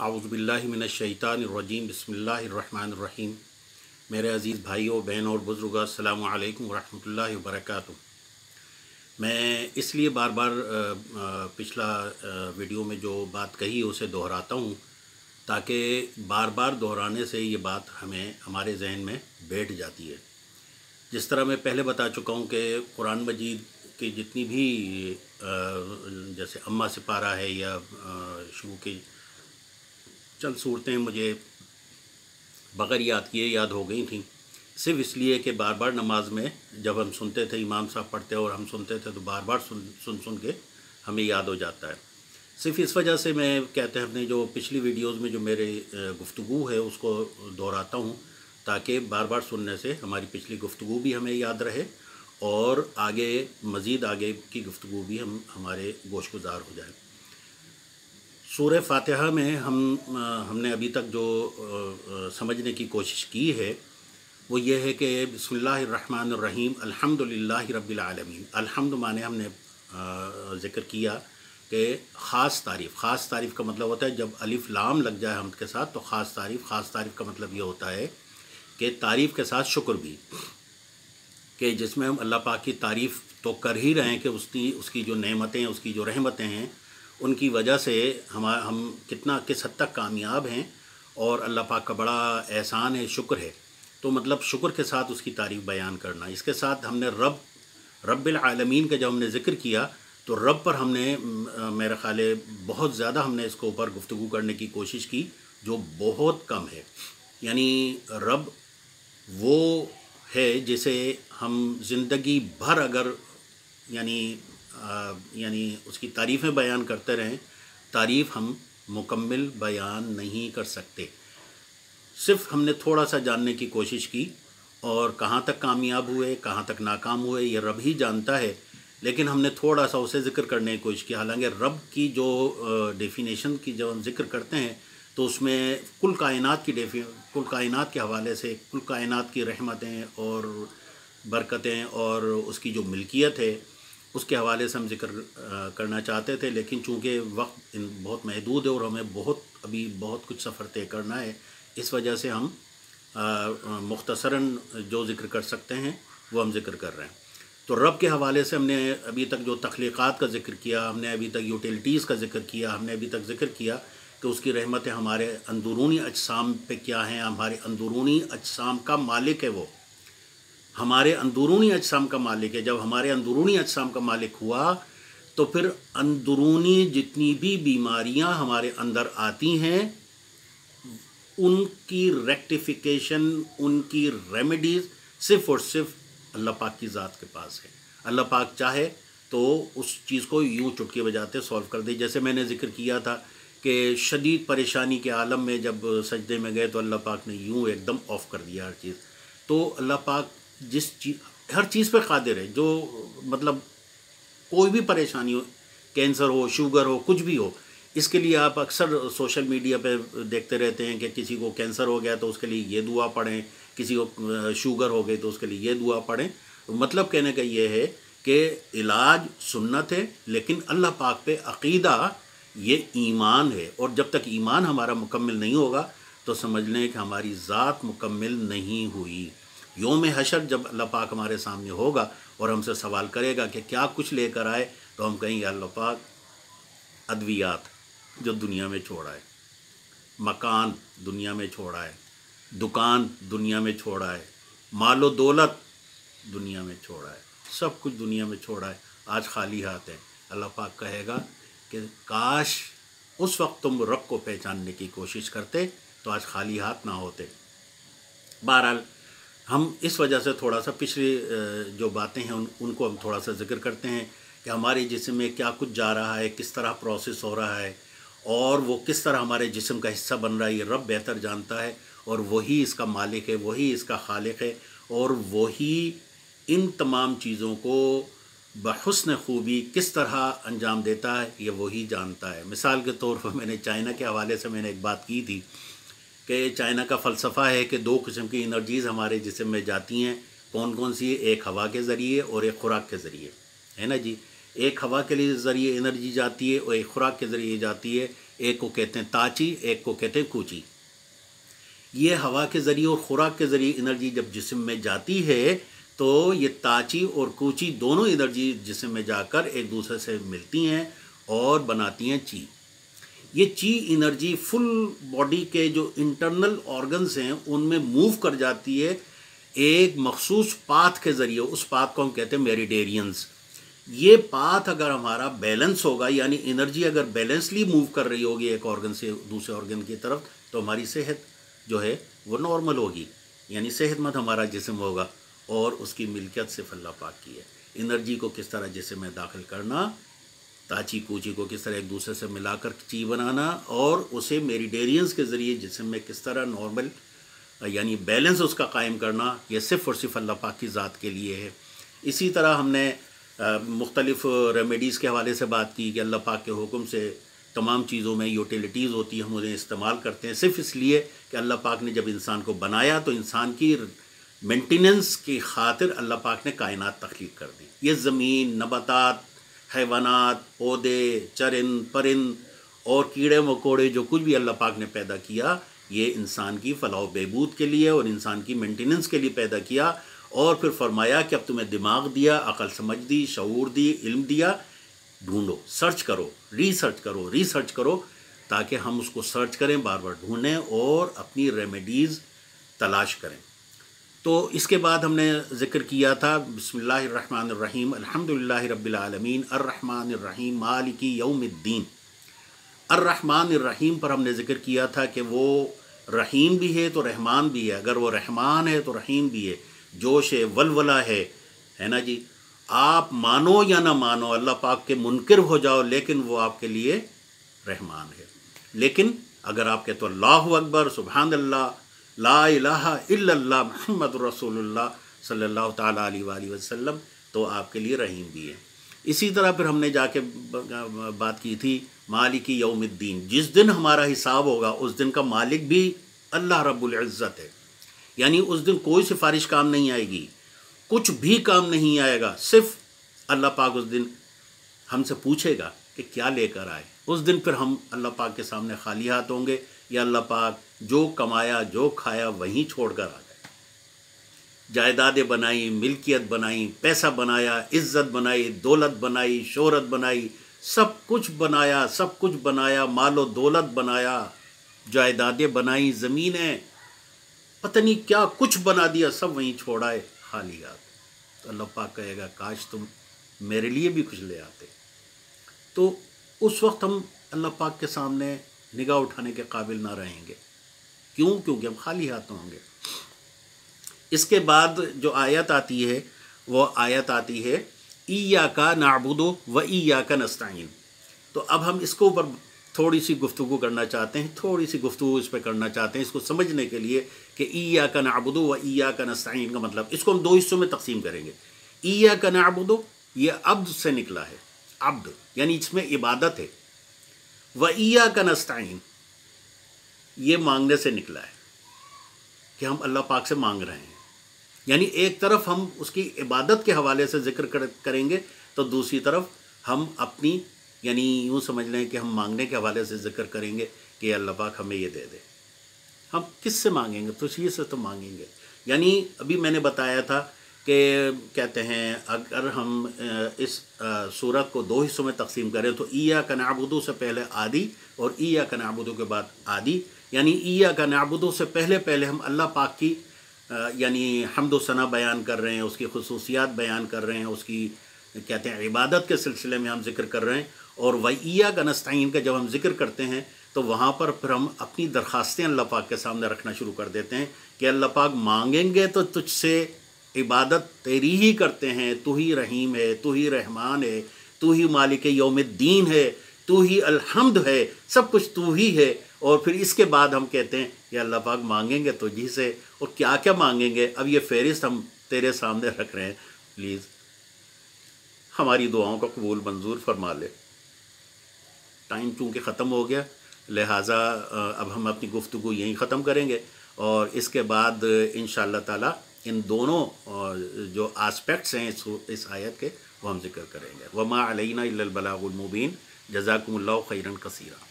आऊज़ुबिल्लाहि मिनश्शैतानिर्रजीम बिस्मिल्लाहिर्रहमानिर्रहीम। मेरे अज़ीज़ भाइयों बहन और बुज़ुर्ग अस्सलामु अलैकुम वरहमतुल्लाहि वबरकातुहू। मैं इसलिए बार बार पिछला वीडियो में जो बात कही उसे दोहराता हूँ ताकि बार बार दोहराने से ये बात हमारे जहन में बैठ जाती है। जिस तरह मैं पहले बता चुका हूँ कि कुरान मजीद की जितनी भी जैसे अम्मा सिपारा है या शुरू की चंद सूरतें मुझे बग़ैर याद किए याद हो गई थी, सिर्फ इसलिए कि बार बार नमाज में जब हम सुनते थे इमाम साहब पढ़ते और हम सुनते थे तो बार बार सुन के हमें याद हो जाता है। सिर्फ इस वजह से मैं कहते हैं अपने जो पिछली वीडियोस में जो मेरे गुफ्तगू है उसको दोहराता हूँ ताकि बार बार सुनने से हमारी पिछली गुफ्तगू भी हमें याद रहे और मज़ीद आगे की गुफ्तगू भी हमारे गोशगुजार हो जाए। सूरह फातिहा में हमने अभी तक जो समझने की कोशिश की है वो ये है कि बिस्मिल्लाहिर्रहमानिर्रहीम अल्हम्दुलिल्लाहि रब्बिल आलमीन। अल्हम्द माने हमने ज़िक्र किया कि ख़ास तारीफ़ का मतलब होता है जब अलिफ लाम लग जाए हमद के साथ तो ख़ास तारीफ़ का मतलब ये होता है कि तारीफ़ के साथ शुक्र भी, कि जिसमें हम अल्लाह पाक की तारीफ़ तो कर ही रहे हैं कि उसकी जो नेमतें उसकी जो रहमतें हैं उनकी वजह से हम किस हद तक कामयाब हैं और अल्लाह पाक का बड़ा एहसान है, शुक्र है। तो मतलब शुक्र के साथ उसकी तारीफ़ बयान करना। इसके साथ हमने रब्बिल आलमीन का जब हमने ज़िक्र किया तो रब पर हमने मेरा ख़्याल है बहुत ज़्यादा हमने इसके ऊपर गुफ्तगू करने की कोशिश की जो बहुत कम है। यानी रब वो है जिसे हम ज़िंदगी भर अगर यानी उसकी तारीफ़ें बयान करते रहें, तारीफ़ हम मुकम्मल बयान नहीं कर सकते। सिर्फ हमने थोड़ा सा जानने की कोशिश की और कहाँ तक कामयाब हुए कहाँ तक नाकाम हुए ये रब ही जानता है, लेकिन हमने थोड़ा सा उसे ज़िक्र करने की कोशिश की। हालांकि रब की जो डेफिनेशन की जब हम ज़िक्र करते हैं तो उसमें कुल कायनात के हवाले से कुल कायनात की रहमतें और बरकतें और उसकी जो मिल्कियत है उसके हवाले से हम जिक्र करना चाहते थे, लेकिन चूँकि वक्त बहुत महदूद है और हमें अभी बहुत कुछ सफ़र तय करना है, इस वजह से हम मुख्तसरन जो ज़िक्र कर सकते हैं वो हम ज़िक्र कर रहे हैं। तो रब के हवाले से हमने अभी तक जो तख्लीक़ात का ज़िक्र किया, हमने अभी तक यूटिलिटीज़ का ज़िक्र किया, हमने अभी तक ज़िक्र किया कि उसकी रहमतें हमारे अंदरूनी अजसाम पे क्या हैं, हमारे अंदरूनी अजसाम का मालिक है, वो हमारे अंदरूनी अजसाम का मालिक है। जब हमारे अंदरूनी अजसाम का मालिक हुआ तो फिर अंदरूनी जितनी भी बीमारियां हमारे अंदर आती हैं उनकी रेक्टिफिकेशन, उनकी रेमेडीज़ सिर्फ़ और सिर्फ अल्लाह पाक की ज़ात के पास है। अल्लाह पाक चाहे तो उस चीज़ को यूँ चुटकी बजाते सॉल्व कर दे। जैसे मैंने ज़िक्र किया था कि शदीद परेशानी के आलम में जब सजदे में गए तो अल्लाह पाक ने यूँ एकदम ऑफ़ कर दिया हर चीज़। तो अल्लाह पाक हर चीज़ पे क़ादिर है, जो मतलब कोई भी परेशानी हो, कैंसर हो, शुगर हो, कुछ भी हो। इसके लिए आप अक्सर सोशल मीडिया पे देखते रहते हैं कि किसी को कैंसर हो गया तो उसके लिए ये दुआ पढ़ें, किसी को शुगर हो गई तो उसके लिए ये दुआ पढ़ें। मतलब कहने का ये है कि इलाज सुन्नत है, लेकिन अल्लाह पाक पे अक़ीदा ये ईमान है, और जब तक ईमान हमारा मुकम्मल नहीं होगा तो समझ लें कि हमारी ज़ात मुकम्मल नहीं हुई। यौम हशर जब अल्लाह पाक हमारे सामने होगा और हमसे सवाल करेगा कि क्या कुछ लेकर आए, तो हम कहेंगे अल्लाह पाक अद्वियात जो दुनिया में छोड़ा है, मकान दुनिया में छोड़ा है, दुकान दुनिया में छोड़ा है, मालो दौलत दुनिया में छोड़ा है, सब कुछ दुनिया में छोड़ा है, आज खाली हाथ है। अल्लाह पाक कहेगा कि काश उस वक्त तुम रब को पहचानने की कोशिश करते तो आज खाली हाथ ना होते। बहरहाल हम इस वजह से थोड़ा सा पिछली जो बातें हैं उनको हम थोड़ा सा ज़िक्र करते हैं कि हमारे जिस्म में क्या कुछ जा रहा है, किस तरह प्रोसेस हो रहा है और वो किस तरह हमारे जिस्म का हिस्सा बन रहा है। ये रब बेहतर जानता है और वही इसका मालिक है, वही इसका खालिक है और वही इन तमाम चीज़ों को बहुस्न खूबी किस तरह अंजाम देता है ये वही जानता है। मिसाल के तौर पर मैंने चाइना के हवाले से एक बात की थी कि चाइना का फ़लसफ़ा है कि दो किस्म की एनर्जीज़ हमारे जिस्म में जाती हैं। कौन कौन सी है? एक हवा के ज़रिए और एक खुराक के ज़रिए, है ना जी। एक हवा के लिए ज़रिए एनर्जी जाती है और एक खुराक के ज़रिए जाती है। ایک کو کہتے ہیں تاچی، ایک کو کہتے ہیں کوچی۔ یہ ہوا کے ذریعے اور خوراک کے ذریعے انرجی جب جسم میں جاتی ہے تو یہ تاچی اور کوچی دونوں انرجی جسم میں جا کر ایک دوسرے سے ملتی ہیں اور بناتی ہیں چی۔ یہ چی انرجی فل باڈی کے جو انٹرنل آرگنز ہیں ان میں موو کر جاتی ہے ایک مخصوص پاتھ کے ذریعے، اس پاتھ کو ہم کہتے ہیں میریڈیرینز۔ یہ پاتھ اگر ہمارا بیلنس ہوگا، یعنی انرجی اگر بیلنسلی موو کر رہی ہوگی ایک آرگن سے دوسرے آرگن کی طرف، تو ہماری صحت جو ہے وہ نارمل ہوگی، یعنی صحت مند ہمارا جسم ہوگا۔ اور اس کی ملکیت صرف اللہ پاک کی ہے۔ انرجی کو کس طرح جسم میں داخل کرنا، تاچی کوچی کو کس طرح ایک دوسرے سے ملا کر چی بنانا، اور اسے میریڈیرینز کے ذریعے جسم میں کس طرح نارمل یعنی بیلنس اس کا قائم کرنا، یہ صرف اور صرف اللہ پاک کی ذات کے لیے ہے۔ اسی طرح ہم نے مختلف ریمیڈیز کے حوالے سے بات کی کہ اللہ پاک کے حکم سے تمام چیزوں میں یوٹیلیٹیز ہوتی ہیں، ہم انہیں استعمال کرتے ہیں صرف اس لیے کہ اللہ پاک نے جب انسان کو بنایا تو انسان کی مینٹیننس کی خاطر اللہ پاک نے کائنات تخلیق کر دی۔ یہ زمین، نباتات، حیوانات، پودے، چرند پرند اور کیڑے مکوڑے جو کچھ بھی اللہ پاک نے پیدا کیا، یہ انسان کی فلاح و بہبود کے لیے اور انسان کی مینٹیننس کے لیے پیدا کیا۔ اور پھر فرمایا کہ اب تمہیں دماغ دیا، عقل سمجھ دی، شعور دی، علم دیا، ڈھونڈو، سرچ کرو، ریسرچ کرو تاکہ ہم اس کو سرچ کریں، بار بار ڈھونڈیں اور اپنی ریمیڈیز تلاش کریں۔ تو اس کے بعد ہم نے ذکر کیا تھا بسم اللہ الرحمن الرحیم، الحمدللہ رب العالمین، الرحمن الرحیم، مالک یوم الدین۔ الرحمن الرحیم پر ہم نے ذکر کیا تھا کہ وہ رحیم بھی ہے تو رحمان بھی ہے، اگر وہ رحمان ہے تو رحیم بھی ہے، جوش ہے، ولولہ ہے نا جی۔ آپ مانو یا نہ مانو، اللہ پاک کے منکر ہو جاؤ، لیکن وہ آپ کے لیے رحمان ہے۔ لیکن اگر آپ کہتے تو اللہ اکبر، سبحان اللہ، لا الہ الا اللہ، محمد رسول اللہ صلی اللہ تعالیٰ علیہ وآلہ وسلم، تو آپ کے لیے رحیم بھی ہے۔ اسی طرح پھر ہم نے جا کے بات کی تھی مالک یوم الدین، جس دن ہمارا حساب ہوگا اس دن کا مالک بھی اللہ رب العزت ہے، یعنی اس دن کوئی سفارش کام نہیں آئے گی، کچھ بھی کام نہیں آئے گا، صرف اللہ پاک اس دن ہم سے پوچھے گا کہ کیا لے کر آئے۔ اس دن پھر ہم اللہ پاک کے سامنے خالی ہاتھ ہوں گے، یا اللہ پاک جو کمایا جو کھایا وہیں چھوڑ کر آ گئے۔ جائیدادیں بنائی، ملکیت بنائی، پیسہ بنایا، عزت بنائی، دولت بنائی، شہرت بنائی، سب کچھ بنایا، مال و دولت بنایا، جائیدادیں بنائی، زمینیں، پتہ نہیں کیا کچھ بنا دیا، سب وہیں چھوڑائے خالی ہاتھ۔ تو اللہ پاک کہے گا کاش تم میرے لیے بھی کچھ لے آتے۔ تو اس وقت ہم اللہ پاک کے سامنے نگاہ اٹھانے کے قابل نہ رہیں گے۔ کیوں؟ کیونکہ ہم خالی ہاتھ ہوں گے۔ اس کے بعد جو آیت آتی ہے وہ آیت آتی ہے ایاک نعبد و ایاک نستعین۔ تو اب ہم اس کو اوپر تھوڑی سی گفتگو کرنا چاہتے ہیں، تھوڑی سی گفتگو اس پہ کرنا چاہتے ہیں، اس کو سمجھنے کے لیے کہ ایاک نعبد و ایاک نستعین کا مطلب، اس کو ہم دو حصوں میں تقسیم کریں گے۔ ایاک نعبد یہ عبد سے نکلا ہے، عبد یعنی اس میں عبادت ہے، و ایاک نستعین یہ مانگنے سے نکلا ہے کہ ہم اللہ پاک سے مانگ رہے ہیں، یعنی ایک طرف ہم اس کی عبادت کے حوالے سے ذکر کریں گے تو دوسری طرف ہم اپنی یعنی یوں سمجھ لیں کہ ہم مانگنے کے حوالے سے ذکر کریں گے کہ اللہ پاک ہمیں یہ دے دے۔ ہم کس سے مانگیں گے؟ تجھے سے تو مانگیں گے۔ یعنی ابھی میں نے بتایا تھا کہ کہتے ہیں اگر ہم اس سورت کو دو حصوں میں تقسیم کریں تو ایاک نعبد سے پہلے آدی اور ایاک نعبد کے بعد آدی، یعنی ایاک نعبد سے پہلے ہم اللہ پاک کی یعنی حمد و ثنا بیان کر رہے ہیں، اس کی خصوصیات بیان کر رہے ہیں، اس کی کہتے ہیں عبادت کے سلسلے میں ہم ذکر کر رہے ہیں۔ اور وَإِيَّاكَ نَسْتَعِينُ کا جب ہم ذکر کرتے ہیں تو وہاں پر پھر ہم اپنی درخواستیں اللہ پاک کے سامنے رکھنا شروع کر دیتے ہیں کہ اللہ پاک مانگیں گے تو تجھ سے عبادت تیری ہی کرتے ہیں، تو ہی رحیم ہے، تو ہی رحمان ہے، تو ہی مالک یوم الدین ہے، تو ہی الحمد ہے، سب کچھ تو ہی ہے۔ اور پھر اس کے بعد ہم کہتے ہیں کہ اللہ پاک مانگیں گے تجھی سے، اور کیا کیا مانگیں گے اب یہ فہرست ہم تیرے سامنے رکھ رہے ہیں، پلیز ہماری دعاؤں کا قبول منظور فرما لے۔ ٹائم چونکہ ختم ہو گیا لہٰذا اب ہم اپنی گفتگو یہیں ختم کریں گے، اور اس کے بعد انشاءاللہ تعالیٰ ان دونوں جو آسپیکٹس ہیں اس آیت کے وہ ہم ذکر کریں گے۔ وما علینا الا البلاغ المبین۔ جزاکم اللہ خیرا کثیرا۔